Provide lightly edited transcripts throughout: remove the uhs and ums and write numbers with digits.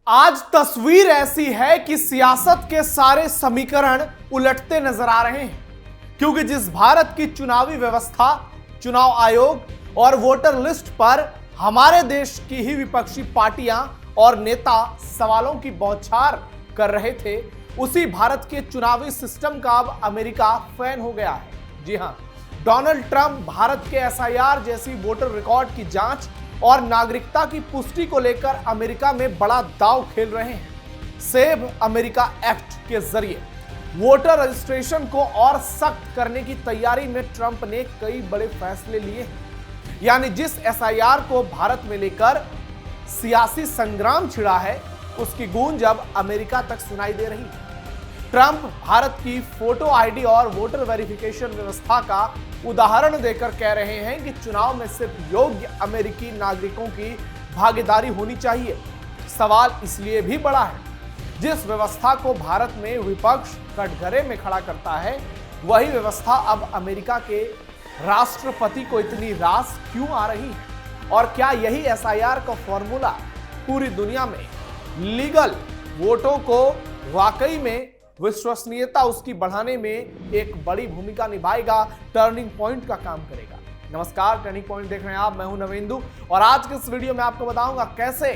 आज तस्वीर ऐसी है कि सियासत के सारे समीकरण उलटते नजर आ रहे हैं, क्योंकि जिस भारत की चुनावी व्यवस्था, चुनाव आयोग और वोटर लिस्ट पर हमारे देश की ही विपक्षी पार्टियां और नेता सवालों की बौछार कर रहे थे, उसी भारत के चुनावी सिस्टम का अब अमेरिका फैन हो गया है। जी हां, डोनाल्ड ट्रंप भारत के एसआईआर जैसी वोटर रिकॉर्ड की जांच और नागरिकता की पुष्टि को लेकर अमेरिका में बड़ा दांव खेल रहे हैं। सेव अमेरिका एक्ट के जरिए वोटर रजिस्ट्रेशन को और सख्त करने की तैयारी में ट्रंप ने कई बड़े फैसले लिए हैं। यानी जिस एसआईआर को भारत में लेकर सियासी संग्राम छिड़ा है, उसकी गूंज अब अमेरिका तक सुनाई दे रही है। ट्रंप भारत की फोटो आईडी और वोटर वेरिफिकेशन व्यवस्था का उदाहरण देकर कह रहे हैं कि चुनाव में सिर्फ योग्य अमेरिकी नागरिकों की भागीदारी होनी चाहिए। सवाल इसलिए भी बड़ा है, जिस व्यवस्था को भारत में विपक्ष कटघरे में खड़ा करता है, वही व्यवस्था अब अमेरिका के राष्ट्रपति को इतनी रास क्यों आ रही है? और क्या यही एसआईआर का फॉर्मूला पूरी दुनिया में लीगल वोटों को वाकई में विश्वसनीयता उसकी बढ़ाने में एक बड़ी भूमिका निभाएगा, टर्निंग पॉइंट का काम करेगा? नमस्कार, टर्निंग पॉइंट देख रहे हैं आप, मैं हूं नवेंदु और आज के इस वीडियो में आपको बताऊंगा कैसे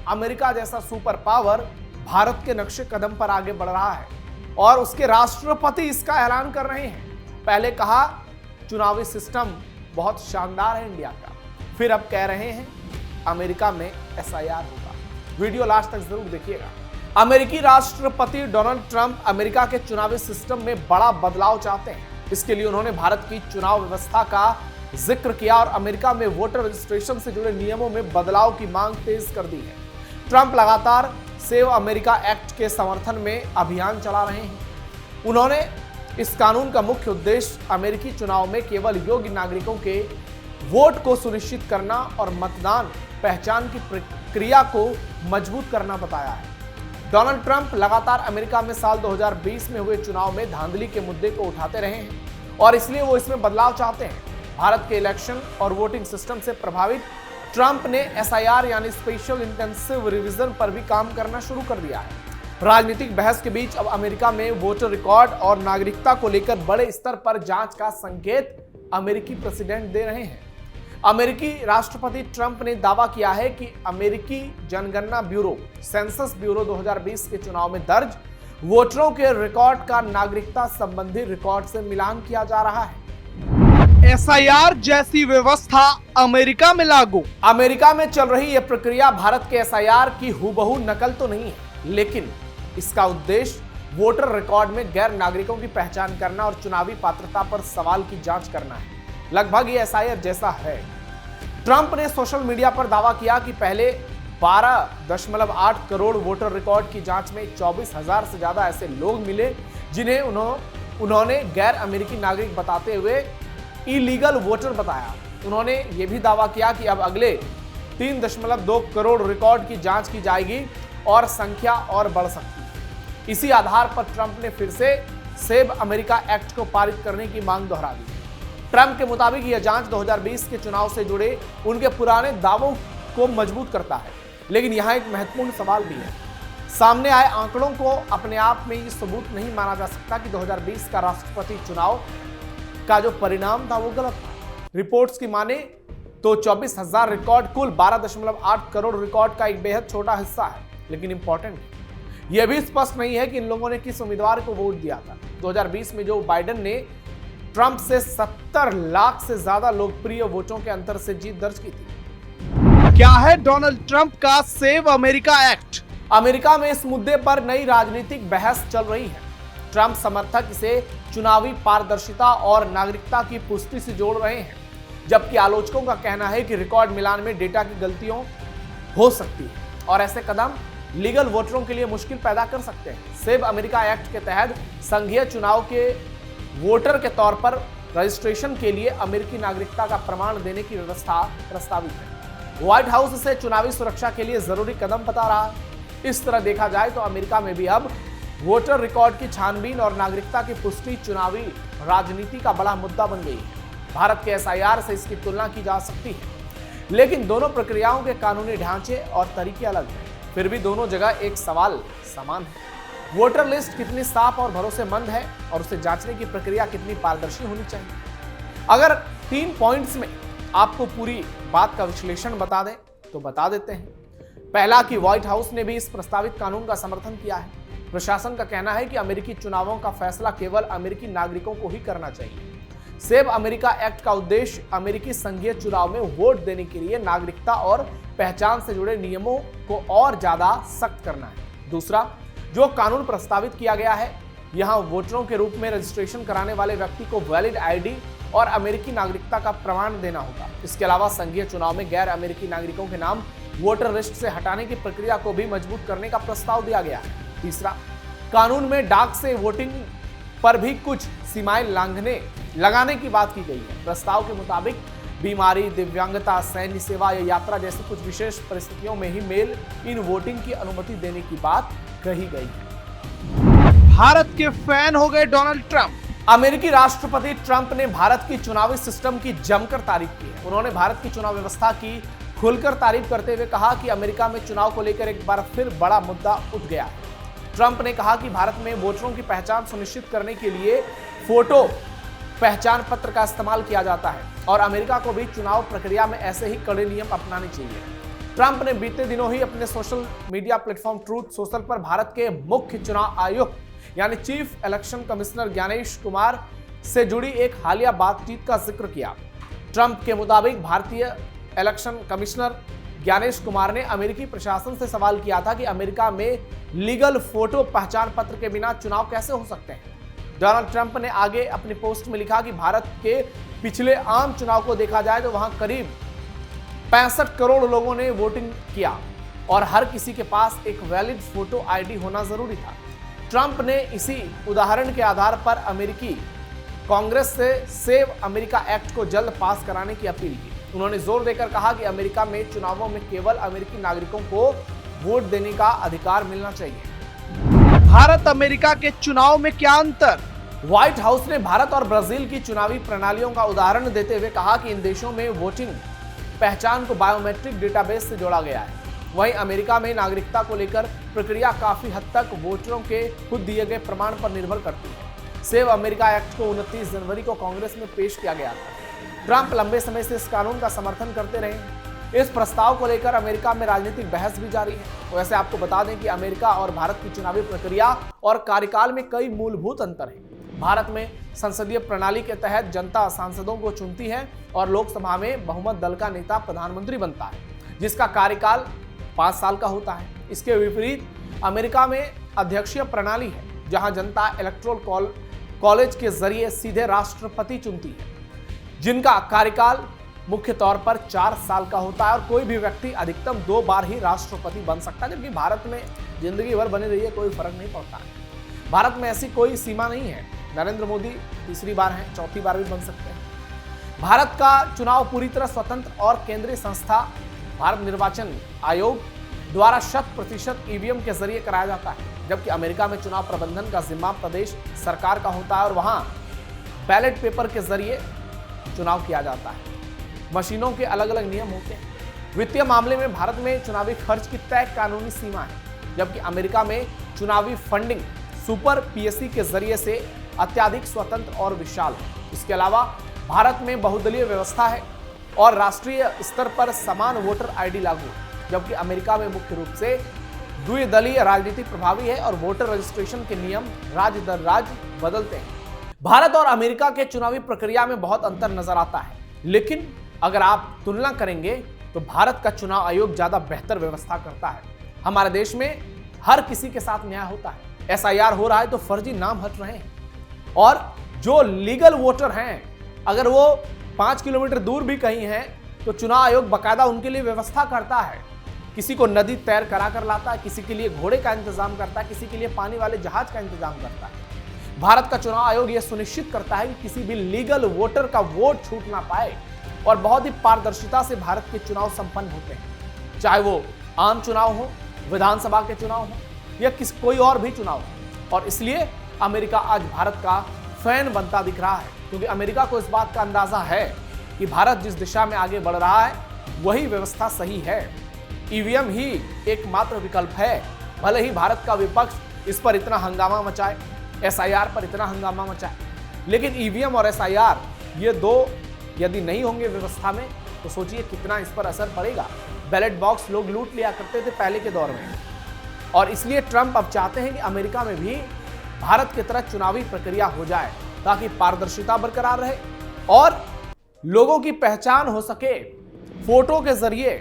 अमेरिका जैसा सुपर पावर भारत के नक्शे कदम पर आगे बढ़ रहा है और उसके राष्ट्रपति इसका ऐलान कर रहे हैं। पहले कहा चुनावी सिस्टम बहुत शानदार है इंडिया का, फिर अब कह रहे हैं अमेरिका में एसआईआर होगा। वीडियो लास्ट तक जरूर देखिएगा। अमेरिकी राष्ट्रपति डोनाल्ड ट्रंप अमेरिका के चुनावी सिस्टम में बड़ा बदलाव चाहते हैं। इसके लिए उन्होंने भारत की चुनाव व्यवस्था का जिक्र किया और अमेरिका में वोटर रजिस्ट्रेशन से जुड़े नियमों में बदलाव की मांग तेज कर दी है। ट्रंप लगातार सेव अमेरिका एक्ट के समर्थन में अभियान चला रहे हैं। उन्होंने इस कानून का मुख्य उद्देश्य अमेरिकी चुनाव में केवल योग्य नागरिकों के वोट को सुनिश्चित करना और मतदान पहचान की प्रक्रिया को मजबूत करना बताया है। डोनाल्ड ट्रंप लगातार अमेरिका में साल 2020 में हुए चुनाव में धांधली के मुद्दे को उठाते रहे हैं और इसलिए वो इसमें बदलाव चाहते हैं। भारत के इलेक्शन और वोटिंग सिस्टम से प्रभावित ट्रंप ने एसआईआर यानी स्पेशल इंटेंसिव रिवीजन पर भी काम करना शुरू कर दिया है। राजनीतिक बहस के बीच अब अमेरिका में वोटर रिकॉर्ड और नागरिकता को लेकर बड़े स्तर पर जांच का संकेत अमेरिकी प्रेसिडेंट दे रहे हैं। अमेरिकी राष्ट्रपति ट्रंप ने दावा किया है कि अमेरिकी जनगणना ब्यूरो सेंसस ब्यूरो 2020 के चुनाव में दर्ज वोटरों के रिकॉर्ड का नागरिकता संबंधी रिकॉर्ड से मिलान किया जा रहा है। एसआईआर जैसी व्यवस्था अमेरिका में लागू। अमेरिका में चल रही यह प्रक्रिया भारत के एसआईआर की हूबहू नकल तो नहीं है, लेकिन इसका उद्देश्य वोटर रिकॉर्ड में गैर नागरिकों की पहचान करना और चुनावी पात्रता पर सवाल की जांच करना है। लगभग ये एसआईआर जैसा है। ट्रंप ने सोशल मीडिया पर दावा किया कि पहले 12.8 करोड़ वोटर रिकॉर्ड की जांच में 24,000 से ज्यादा ऐसे लोग मिले जिन्हें उन्होंने गैर अमेरिकी नागरिक बताते हुए इलीगल वोटर बताया। उन्होंने ये भी दावा किया कि अब अगले 3.2 करोड़ रिकॉर्ड की जांच की जाएगी और संख्या और बढ़ सकती है। इसी आधार पर ट्रंप ने फिर से सेव अमेरिका एक्ट को पारित करने की मांग दोहरा दी। ट्रंप के मुताबिक यह जांच 2020 के चुनाव से जुड़े उनके पुराने दावों को मजबूत करता है, लेकिन यहां एक महत्वपूर्ण सवाल भी है। सामने आए आंकड़ों को अपने आप में ये सबूत नहीं माना जा सकता कि 2020 का राष्ट्रपति चुनाव का जो परिणाम था वो गलत था। रिपोर्ट्स की माने तो 24,000 रिकॉर्ड कुल 12.8 करोड़ रिकॉर्ड का एक बेहद छोटा हिस्सा है, लेकिन इंपॉर्टेंट है। यह भी स्पष्ट नहीं है कि इन लोगों ने किस उम्मीदवार को वोट दिया था। 2020 में जो बाइडेन ने ट्रंप से 70 लाख से ज्यादा लोकप्रिय वोटों के अंतर से जीत दर्ज की थी। क्या है डोनाल्ड ट्रंप का सेव अमेरिका एक्ट? अमेरिका में इस मुद्दे पर नई राजनीतिक बहस चल रही है। ट्रंप समर्थक इसे चुनावी पारदर्शिता और नागरिकता की पुष्टि से जोड़ रहे हैं, जबकि आलोचकों का कहना है कि रिकॉर्ड मिलान में डेटा की गलतियों हो सकती है और ऐसे कदम लीगल वोटरों के लिए मुश्किल पैदा कर सकते हैं। सेव अमेरिका एक्ट के तहत संघीय चुनाव के वोटर के तौर पर रजिस्ट्रेशन के लिए अमेरिकी नागरिकता का प्रमाण देने की व्यवस्था प्रस्तावित है। व्हाइट हाउस इसे चुनावी सुरक्षा के लिए जरूरी कदम बता रहा है। इस तरह देखा जाए तो अमेरिका में भी अब वोटर रिकॉर्ड की छानबीन और नागरिकता की पुष्टि चुनावी राजनीति का बड़ा मुद्दा बन गई है। भारत के एसआईआर से इसकी तुलना की जा सकती है, लेकिन दोनों प्रक्रियाओं के कानूनी ढांचे और तरीके अलग हैं। फिर भी दोनों जगह एक सवाल समान है। वोटर लिस्ट कितनी साफ और भरोसेमंद है और उसे जांचने की प्रक्रिया कितनी पारदर्शी होनी चाहिए। अगर 3 पॉइंट्स में आपको पूरी बात का विश्लेषण बता दें तो बता देते हैं। पहला कि व्हाइट हाउस ने भी इस प्रस्तावित कानून का समर्थन किया है। प्रशासन का कहना है कि अमेरिकी चुनावों का फैसला केवल अमेरिकी नागरिकों को ही करना चाहिए। सेव अमेरिका एक्ट का उद्देश्य अमेरिकी संघीय चुनाव में वोट देने के लिए नागरिकता और पहचान से जुड़े नियमों को और ज्यादा सख्त करना है। दूसरा, जो कानून प्रस्तावित किया गया है, यहां वोटरों के रूप में रजिस्ट्रेशन कराने वाले व्यक्ति को वैलिड आईडी और अमेरिकी नागरिकता का प्रमाण देना होगा। इसके अलावा संघीय चुनाव में गैर अमेरिकी नागरिकों के नाम वोटर लिस्ट से हटाने की प्रक्रिया को भी मजबूत करने का प्रस्ताव दिया गया है। तीसरा, कानून में डाक से वोटिंग पर भी कुछ सीमाएं लगाने की बात की गई है। प्रस्ताव के मुताबिक बीमारी, दिव्यांगता, सैन्य सेवा या यात्रा जैसी कुछ विशेष परिस्थितियों में ही मेल इन वोटिंग की अनुमति देने की बात कही गई है। भारत के फैन हो गए डोनाल्ड ट्रंप। अमेरिकी राष्ट्रपति ट्रंप ने भारत की चुनावी सिस्टम की जमकर तारीफ की है। उन्होंने भारत की चुनाव व्यवस्था की खुलकर तारीफ करते हुए कहा कि अमेरिका में चुनाव को लेकर एक बार फिर बड़ा मुद्दा उठ गया है। ट्रंप ने कहा कि भारत में वोटरों की पहचान सुनिश्चित करने के लिए फोटो पहचान पत्र का इस्तेमाल किया जाता है और अमेरिका को भी चुनाव प्रक्रिया में ऐसे ही कड़े नियम अपनाने चाहिए। ट्रंप ने बीते दिनों ही अपने social media platform Truth Social पर भारत के मुख्य चुनाव आयुक्त यानी chief election commissioner Gyanesh Kumar से जुड़ी एक हालिया बातचीत का जिक्र किया। ट्रंप के मुताबिक भारतीय इलेक्शन कमिश्नर ज्ञानेश कुमार ने अमेरिकी प्रशासन से सवाल किया था कि अमेरिका में लीगल फोटो पहचान पत्र के बिना चुनाव कैसे हो सकते हैं। डोनाल्ड ट्रंप ने आगे अपनी पोस्ट में लिखा कि भारत के पिछले आम चुनाव को देखा जाए तो वहां करीब 65 करोड़ लोगों ने वोटिंग किया और हर किसी के पास एक वैलिड फोटो आईडी होना जरूरी था। ट्रंप ने इसी उदाहरण के आधार पर अमेरिकी कांग्रेस से सेव अमेरिका एक्ट को जल्द पास कराने की अपील की। उन्होंने जोर देकर कहा कि अमेरिका में चुनावों में केवल अमेरिकी नागरिकों को वोट देने का अधिकार मिलना चाहिए। भारत अमेरिका के चुनाव में क्या अंतर। व्हाइट हाउस ने भारत और ब्राजील की चुनावी प्रणालियों का उदाहरण देते हुए कहा कि इन देशों में वोटिंग पहचान को बायोमेट्रिक डेटाबेस से जोड़ा गया है। वहीं अमेरिका में नागरिकता को लेकर प्रक्रिया काफी हद तक वोटरों के खुद दिए गए प्रमाण पर निर्भर करती है। सेव अमेरिका एक्ट को 29 जनवरी को कांग्रेस में पेश किया गया था। ट्रंप लंबे समय से इस कानून का समर्थन करते रहे। इस प्रस्ताव को लेकर अमेरिका में राजनीतिक बहस भी जारी है। वैसे आपको बता दें कि अमेरिका और भारत की चुनावी प्रक्रिया और कार्यकाल में कई मूलभूत अंतर हैं। भारत में संसदीय प्रणाली के तहत जनता सांसदों को चुनती है और लोकसभा में बहुमत दल का नेता प्रधानमंत्री बनता है, जिसका कार्यकाल 5 साल का होता है। इसके विपरीत अमेरिका में अध्यक्षीय प्रणाली है, जहां जनता इलेक्टोरल कॉलेज के जरिए सीधे राष्ट्रपति चुनती है, जिनका कार्यकाल मुख्य तौर पर 4 साल का होता है और कोई भी व्यक्ति अधिकतम 2 बार ही राष्ट्रपति बन सकता है। जबकि भारत में जिंदगी भर बनी रही है, कोई फर्क नहीं पड़ता है। भारत में ऐसी कोई सीमा नहीं है। नरेंद्र मोदी तीसरी बार हैं, चौथी बार भी बन सकते हैं। भारत का चुनाव पूरी तरह स्वतंत्र और केंद्रीय संस्था भारत निर्वाचन आयोग द्वारा 100% ईवीएम के जरिए कराया जाता है, जबकि अमेरिका में चुनाव प्रबंधन का जिम्मा प्रदेश सरकार का होता है और वहां बैलेट पेपर के जरिए चुनाव किया जाता है। मशीनों के अलग अलग नियम होते हैं। वित्तीय मामले में भारत में चुनावी खर्च की तय कानूनी सीमा है, जबकि अमेरिका में चुनावी फंडिंग सुपर पीएससी के जरिए से अत्यधिक स्वतंत्र और विशाल है। इसके अलावा भारत में बहुदलीय व्यवस्था है और राष्ट्रीय स्तर पर समान वोटर आईडी लागू है, जबकि अमेरिका में मुख्य रूप से द्विदलीय राजनीति प्रभावी है और वोटर रजिस्ट्रेशन के नियम राज्य दर राज्य बदलते हैं। भारत और अमेरिका के चुनावी प्रक्रिया में बहुत अंतर नजर आता है, लेकिन अगर आप तुलना करेंगे तो भारत का चुनाव आयोग ज्यादा बेहतर व्यवस्था करता है। हमारे देश में हर किसी के साथ न्याय होता है। एसआईआर हो रहा है तो फर्जी नाम हट रहे हैं और जो लीगल वोटर हैं, अगर वो 5 किलोमीटर दूर भी कहीं हैं तो चुनाव आयोग बाकायदा उनके लिए व्यवस्था करता है। किसी को नदी तैर करा कर लाता है, किसी के लिए घोड़े का इंतजाम करता है, किसी के लिए पानी वाले जहाज का इंतजाम करता है। भारत का चुनाव आयोग यह सुनिश्चित करता है कि किसी भी लीगल वोटर का वोट छूट ना पाए और बहुत ही पारदर्शिता से भारत के चुनाव संपन्न होते हैं, चाहे वो आम चुनाव हो, विधानसभा के चुनाव हो या कोई और भी चुनाव हो। और इसलिए अमेरिका आज भारत का फैन बनता दिख रहा है, क्योंकि अमेरिका को इस बात का अंदाजा है कि भारत जिस दिशा में आगे बढ़ रहा है वही व्यवस्था सही है। ईवीएम ही एकमात्र विकल्प है। भले ही भारत का विपक्ष इस पर इतना हंगामा मचाए, एसआईआर पर इतना हंगामा मचाए, लेकिन ईवीएम और एसआईआर ये दो यदि नहीं होंगे व्यवस्था में तो सोचिए कितना इस पर असर पड़ेगा। बैलेट बॉक्स लोग लूट लिया करते थे पहले के दौर में, और इसलिए ट्रंप अब चाहते हैं कि अमेरिका में भी भारत की तरह चुनावी प्रक्रिया हो जाए ताकि पारदर्शिता बरकरार रहे और लोगों की पहचान हो सके। फोटो के जरिए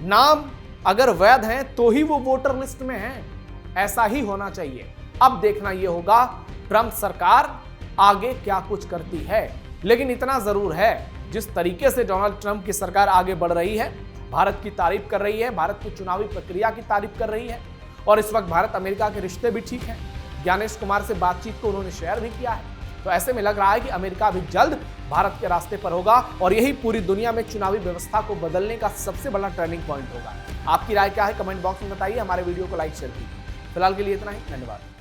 नाम अगर वैध हैं तो ही वो वोटर लिस्ट में हैं, ऐसा ही होना चाहिए। अब देखना यह होगा ट्रंप सरकार आगे क्या कुछ करती है, लेकिन इतना जरूर है जिस तरीके से डोनाल्ड ट्रंप की सरकार आगे बढ़ रही है, भारत की तारीफ कर रही है, भारत की चुनावी प्रक्रिया की तारीफ कर रही है, और इस वक्त भारत अमेरिका के रिश्ते भी ठीक हैं। ज्ञानेश कुमार से बातचीत को उन्होंने शेयर भी किया है, तो ऐसे में लग रहा है कि अमेरिका भी जल्द भारत के रास्ते पर होगा और यही पूरी दुनिया में चुनावी व्यवस्था को बदलने का सबसे बड़ा टर्निंग पॉइंट होगा। आपकी राय क्या है कमेंट बॉक्स में बताइए, हमारे वीडियो को लाइक शेयर कीजिए। फिलहाल के लिए इतना ही, धन्यवाद।